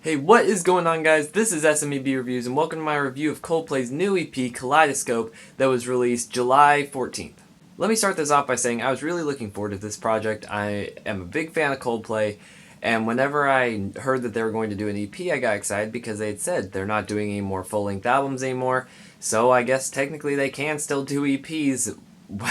Hey, what is going on, guys? This is SMEB Reviews, and welcome to my review of Coldplay's new EP, Kaleidoscope, that was released July 14th. Let me start this off by saying I was really looking forward to this project. I am a big fan of Coldplay, and whenever I heard that they were going to do an EP, I got excited because they had said they're not doing any more full-length albums anymore, so I guess technically they can still do EPs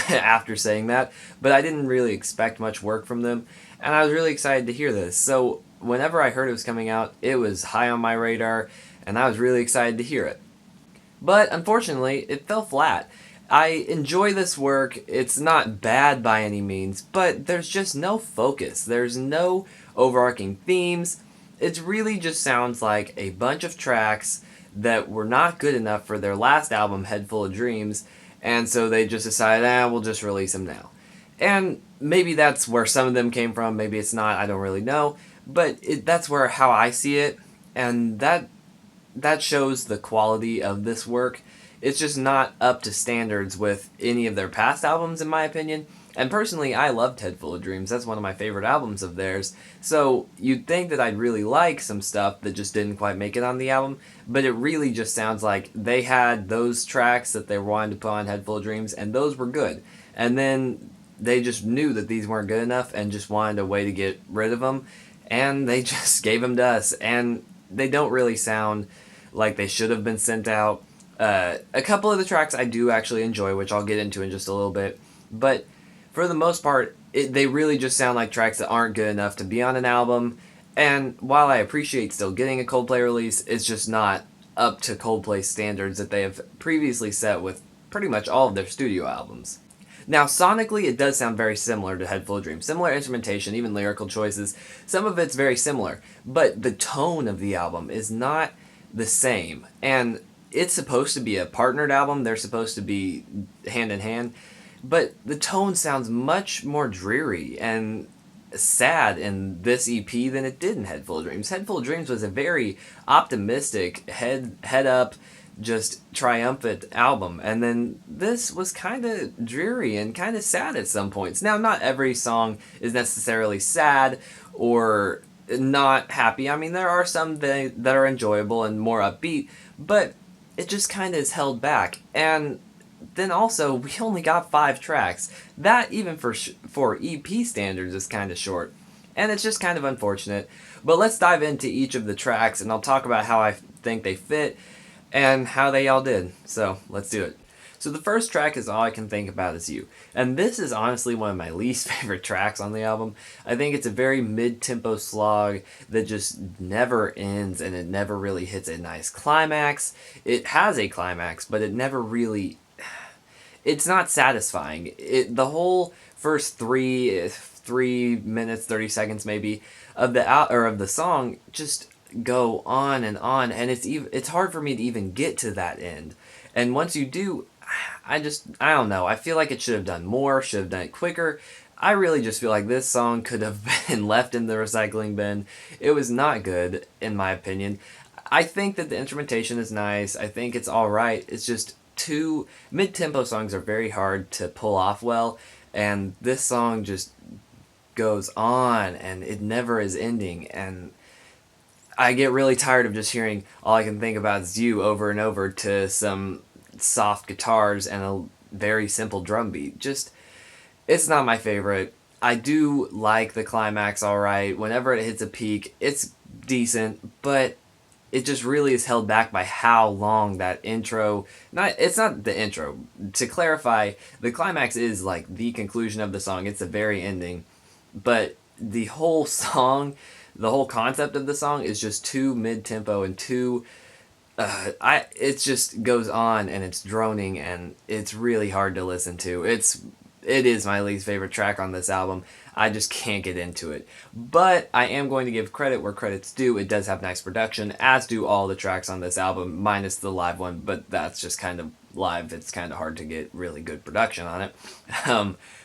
after saying that, but I didn't really expect much work from them, and I was really excited to hear this. So whenever I heard it was coming out, it was high on my radar, and I was really excited to hear it. But unfortunately, it fell flat. I enjoy this work. It's not bad by any means, but there's just no focus. There's no overarching themes. It really just sounds like a bunch of tracks that were not good enough for their last album, Head Full of Dreams, and so they just decided, we'll just release them now. And maybe that's where some of them came from, maybe it's not, I don't really know, but that's how I see it, and that shows the quality of this work. It's just not up to standards with any of their past albums, in my opinion. And personally, I loved Head Full of Dreams. That's one of my favorite albums of theirs. So you'd think that I'd really like some stuff that just didn't quite make it on the album, but it really just sounds like they had those tracks that they wanted to put on Head Full of Dreams, and those were good. And then they just knew that these weren't good enough and just wanted a way to get rid of them, and they just gave them to us. And they don't really sound like they should have been sent out. A couple of the tracks I do actually enjoy, which I'll get into in just a little bit, but for the most part, they really just sound like tracks that aren't good enough to be on an album. And while I appreciate still getting a Coldplay release, it's just not up to Coldplay standards that they have previously set with pretty much all of their studio albums. Now, sonically, it does sound very similar to Head Full of Dreams. Similar instrumentation, even lyrical choices. Some of it's very similar, but the tone of the album is not the same. And it's supposed to be a partnered album. They're supposed to be hand in hand. But the tone sounds much more dreary and sad in this EP than it did in Head Full of Dreams. Head Full of Dreams was a very optimistic, head up, just triumphant album, and then this was kind of dreary and kind of sad at some points. Now, not every song is necessarily sad or not happy. I mean, there are some that are enjoyable and more upbeat, but it just kind of is held back. And then also, we only got 5 tracks. That, even for EP standards, is kind of short. And it's just kind of unfortunate. But let's dive into each of the tracks, and I'll talk about how I think they fit and how they all did. So, let's do it. So the first track is All I Can Think About Is You. And this is honestly one of my least favorite tracks on the album. I think it's a very mid-tempo slog that just never ends, and it never really hits a nice climax. It has a climax, but it never really... It's not satisfying. The whole first 3 minutes, 30 seconds maybe, of the song just go on, and it's hard for me to even get to that end. And once you do, I don't know. I feel like it should have done more, should have done it quicker. I really just feel like this song could have been left in the recycling bin. It was not good, in my opinion. I think that the instrumentation is nice. I think it's alright. It's just mid-tempo songs are very hard to pull off well, and this song just goes on, and it never is ending, and I get really tired of just hearing All I Can Think About Is You over and over to some soft guitars and a very simple drum beat. It's not my favorite. I do like the climax alright. Whenever it hits a peak, it's decent, but it just really is held back by how long that intro... It's not the intro. To clarify, the climax is like the conclusion of the song. It's the very ending. But the whole song, the whole concept of the song is just too mid-tempo and too... it just goes on, and it's droning, and it's really hard to listen to. It is my least favorite track on this album. I just can't get into it. But I am going to give credit where credit's due. It does have nice production, as do all the tracks on this album, minus the live one, but that's just kind of live. It's kind of hard to get really good production on it.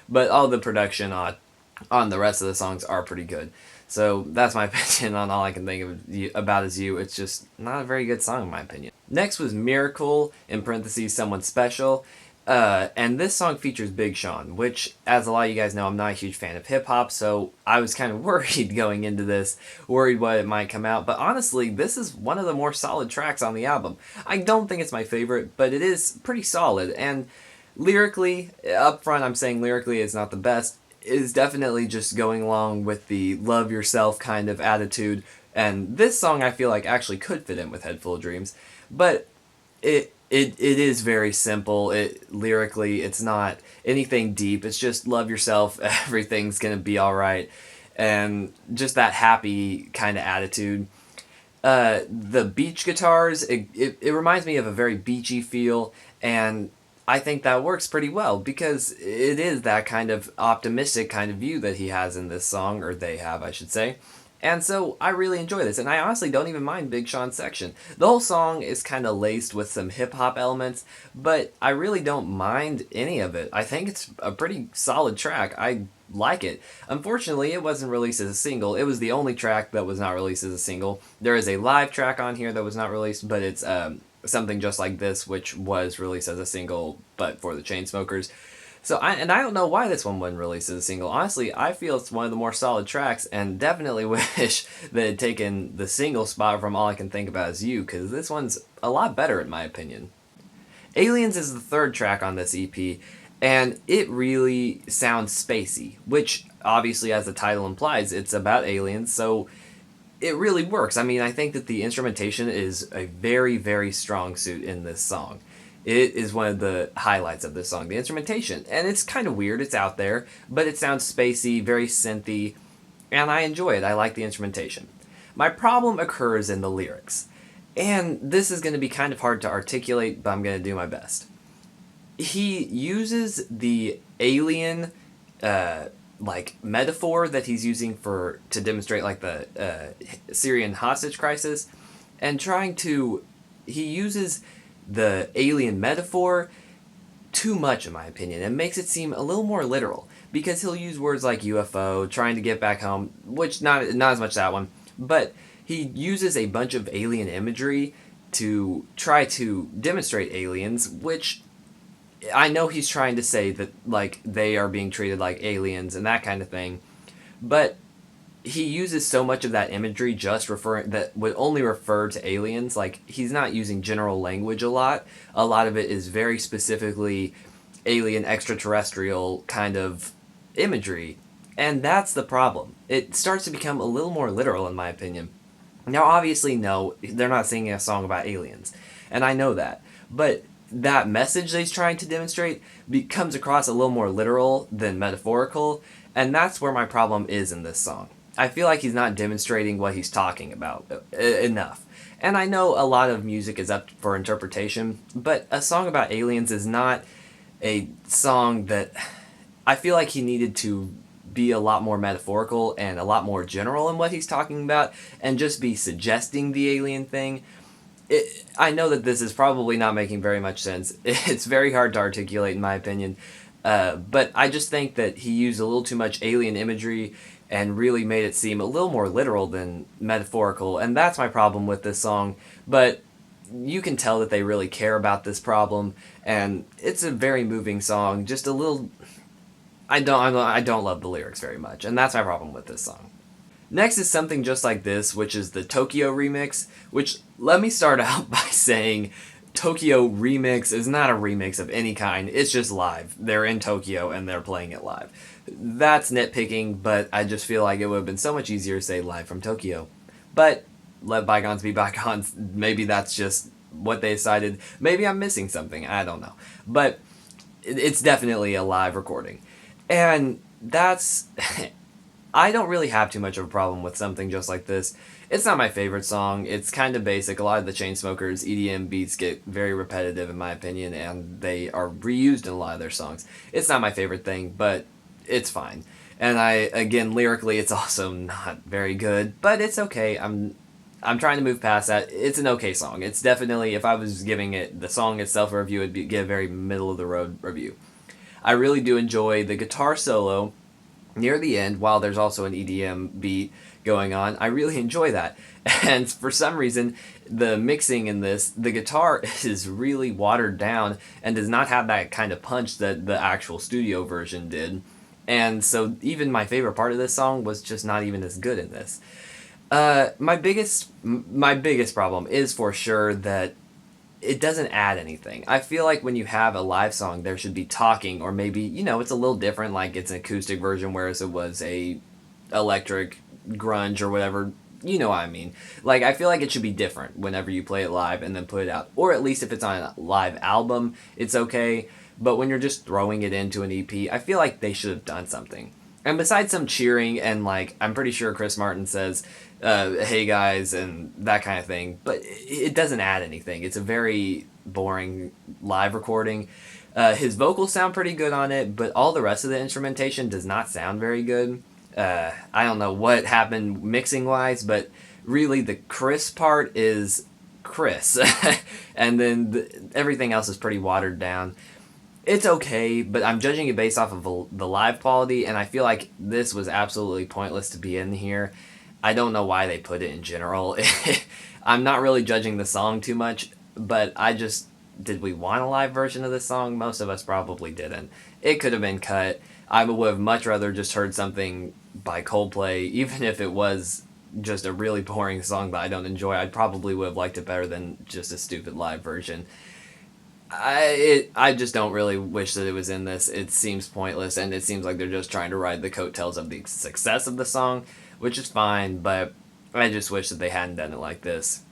But all the production on the rest of the songs are pretty good. So that's my opinion on All I Can Think About Is You. It's just not a very good song, in my opinion. Next was Miracle, in parentheses, Someone Special. And this song features Big Sean, which, as a lot of you guys know, I'm not a huge fan of hip hop, so I was kind of worried going into this, worried what it might come out. But honestly, this is one of the more solid tracks on the album. I don't think it's my favorite, but it is pretty solid. And lyrically, up front, I'm saying lyrically it's not the best. It is definitely just going along with the love yourself kind of attitude. And this song I feel like actually could fit in with Head Full of Dreams. But it is very simple. It lyrically, it's not anything deep. It's just love yourself. Everything's gonna be all right, and just that happy kind of attitude. The beach guitars, it reminds me of a very beachy feel, and I think that works pretty well because it is that kind of optimistic kind of view that he has in this song, or they have, I should say. And so I really enjoy this, and I honestly don't even mind Big Sean's section. The whole song is kind of laced with some hip hop elements, but I really don't mind any of it. I think it's a pretty solid track. I like it. Unfortunately, it wasn't released as a single. It was the only track that was not released as a single. There is a live track on here that was not released, but it's something just like this, which was released as a single, but for the Chainsmokers. So I don't know why this one wasn't released as a single. Honestly, I feel it's one of the more solid tracks, and definitely wish that it had taken the single spot from All I Can Think About Is You, because this one's a lot better in my opinion. Aliens is the third track on this EP, and it really sounds spacey, which obviously, as the title implies, it's about aliens, so it really works. I mean, I think that the instrumentation is a very, very strong suit in this song. It is one of the highlights of this song, the instrumentation. And it's kind of weird, it's out there, but it sounds spacey, very synthy, and I enjoy it. I like the instrumentation. My problem occurs in the lyrics. And this is going to be kind of hard to articulate, but I'm going to do my best. He uses the alien like metaphor that he's using for to demonstrate like the Syrian hostage crisis, and he uses the alien metaphor too much, in my opinion, and makes it seem a little more literal, because he'll use words like UFO, trying to get back home, which not as much that one, but he uses a bunch of alien imagery to try to demonstrate aliens, which I know he's trying to say that like they are being treated like aliens and that kind of thing, but he uses so much of that imagery just referring that would only refer to aliens. Like, he's not using general language a lot. A lot of it is very specifically alien extraterrestrial kind of imagery, and that's the problem. It starts to become a little more literal, in my opinion. Now, obviously, no, they're not singing a song about aliens, and I know that, but that message that he's trying to demonstrate comes across a little more literal than metaphorical, and that's where my problem is in this song. I feel like he's not demonstrating what he's talking about enough. And I know a lot of music is up for interpretation, but a song about aliens is not a song that I feel like he needed to be a lot more metaphorical and a lot more general in what he's talking about, and just be suggesting the alien thing. I know that this is probably not making very much sense. It's very hard to articulate, in my opinion. But I just think that he used a little too much alien imagery and really made it seem a little more literal than metaphorical, and that's my problem with this song. But you can tell that they really care about this problem, and it's a very moving song. Just a little, I don't love the lyrics very much, and that's my problem with this song. Next is Something Just Like This, which is the Tokyo remix, which, let me start out by saying, Tokyo remix is not a remix of any kind. It's just live. They're in Tokyo and they're playing it live. That's nitpicking, but I just feel like it would have been so much easier to say live from Tokyo. But let bygones be bygones. Maybe that's just what they decided. Maybe I'm missing something. I don't know. But it's definitely a live recording. And that's... I don't really have too much of a problem with Something Just Like This. It's not my favorite song. It's kind of basic. A lot of the Chainsmokers EDM beats get very repetitive, in my opinion, and they are reused in a lot of their songs. It's not my favorite thing, but it's fine. And again, lyrically, it's also not very good, but it's okay. I'm trying to move past that. It's an okay song. It's definitely, if I was giving it the song itself a review, it'd get a very middle of the road review. I really do enjoy the guitar solo near the end, while there's also an EDM beat going on. I really enjoy that. And for some reason, the mixing in this, the guitar is really watered down and does not have that kind of punch that the actual studio version did. And so even my favorite part of this song was just not even as good in this. My biggest problem is for sure that it doesn't add anything. I feel like when you have a live song, there should be talking, or maybe it's a little different, like it's an acoustic version, whereas it was a electric grunge or whatever. You know what I mean? Like I feel like it should be different whenever you play it live and then put it out, or at least if it's on a live album, it's okay. But when you're just throwing it into an EP, I feel like they should have done something. And besides some cheering and like, I'm pretty sure Chris Martin says, "Hey guys," and that kind of thing, but it doesn't add anything. It's a very boring live recording. His vocals sound pretty good on it, but all the rest of the instrumentation does not sound very good. I don't know what happened mixing wise, but really the Chris part is Chris, and then everything else is pretty watered down. It's okay, but I'm judging it based off of the live quality, and I feel like this was absolutely pointless to be in here. I don't know why they put it in general. I'm not really judging the song too much, but did we want a live version of this song? Most of us probably didn't. It could have been cut. I would have much rather just heard something by Coldplay, even if it was just a really boring song that I don't enjoy. I probably would have liked it better than just a stupid live version. I just don't really wish that it was in this. It seems pointless, and it seems like they're just trying to ride the coattails of the success of the song, which is fine, but I just wish that they hadn't done it like this.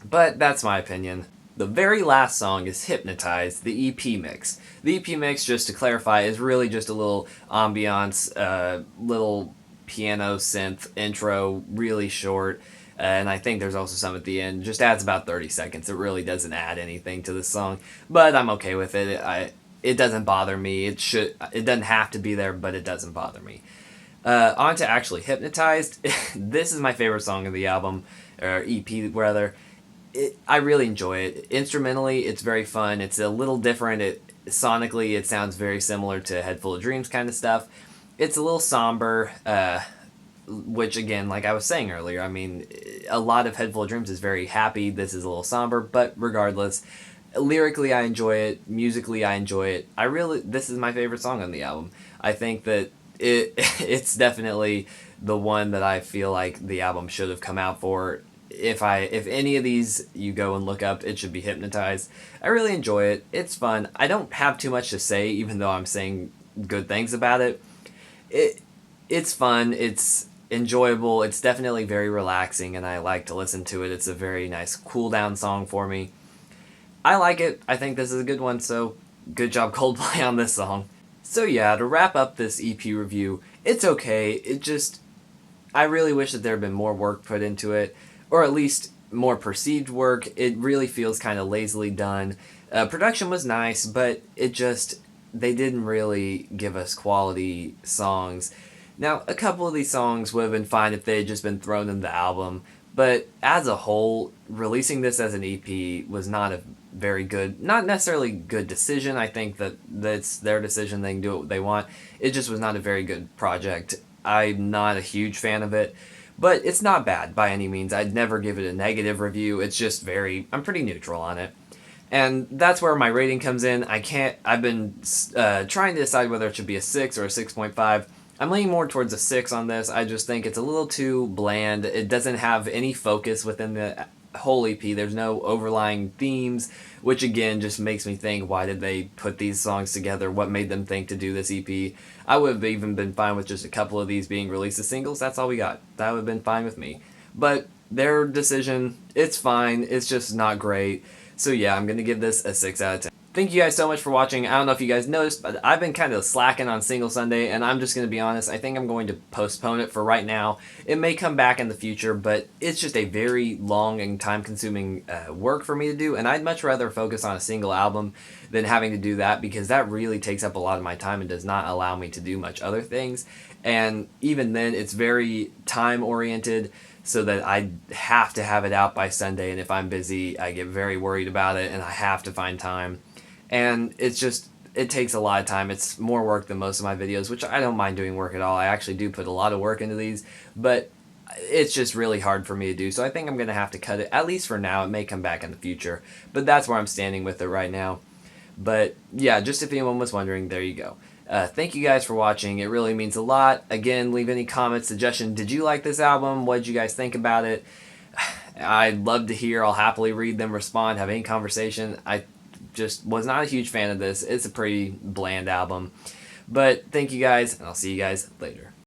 But that's my opinion. The very last song is Hypnotized, the EP mix. The EP mix, just to clarify, is really just a little ambiance, little piano synth intro, really short. And I think there's also some at the end. Just adds about 30 seconds. It really doesn't add anything to the song, but I'm okay with it. It doesn't bother me. It doesn't have to be there, but it doesn't bother me. On to actually Hypnotized. This is my favorite song of the album, or EP rather. I really enjoy it. Instrumentally, it's very fun. It's a little different. Sonically, it sounds very similar to Head Full of Dreams kind of stuff. It's a little somber. Which again, like I was saying earlier, I mean, a lot of Head Full of Dreams is very happy. This is a little somber, but regardless, lyrically I enjoy it. Musically I enjoy it. This is my favorite song on the album. I think that it's definitely the one that I feel like the album should have come out for. If any of these you go and look up, it should be Hypnotized. I really enjoy it. It's fun. I don't have too much to say, even though I'm saying good things about it. It's fun. It's enjoyable. It's definitely very relaxing, and I like to listen to it. It's a very nice cool down song for me. I like it. I think this is a good one, so good job Coldplay on this song. So yeah, to wrap up this EP review, it's okay. I really wish that there had been more work put into it, or at least more perceived work. It really feels kind of lazily done. Production was nice, but they didn't really give us quality songs. Now, a couple of these songs would have been fine if they had just been thrown in the album, but as a whole, releasing this as an EP was not a very good, not necessarily good decision. I think that's their decision. They can do what they want. It just was not a very good project. I'm not a huge fan of it, but it's not bad by any means. I'd never give it a negative review. It's just I'm pretty neutral on it. And that's where my rating comes in. I've been trying to decide whether it should be a 6 or a 6.5. I'm leaning more towards a 6 on this. I just think it's a little too bland. It doesn't have any focus within the whole EP. There's no overlying themes, which again just makes me think, why did they put these songs together? What made them think to do this EP? I would have even been fine with just a couple of these being released as singles. That's all we got. That would have been fine with me. But their decision, it's fine. It's just not great. So yeah, I'm going to give this a 6 out of 10. Thank you guys so much for watching. I don't know if you guys noticed, but I've been kind of slacking on Single Sunday, and I'm just going to be honest, I think I'm going to postpone it for right now. It may come back in the future, but it's just a very long and time-consuming work for me to do, and I'd much rather focus on a single album than having to do that, because that really takes up a lot of my time and does not allow me to do much other things. And even then, it's very time-oriented, so that I have to have it out by Sunday, and if I'm busy, I get very worried about it, and I have to find time. And it takes a lot of time. It's more work than most of my videos, which I don't mind doing work at all. I actually do put a lot of work into these, but it's just really hard for me to do. So I think I'm going to have to cut it, at least for now. It may come back in the future, but that's where I'm standing with it right now. But yeah, just if anyone was wondering, there you go. Thank you guys for watching. It really means a lot. Again, leave any comments, suggestion. Did you like this album? What did you guys think about it? I'd love to hear. I'll happily read them, respond, have any conversation. I just was not a huge fan of this. It's a pretty bland album. But thank you guys, and I'll see you guys later.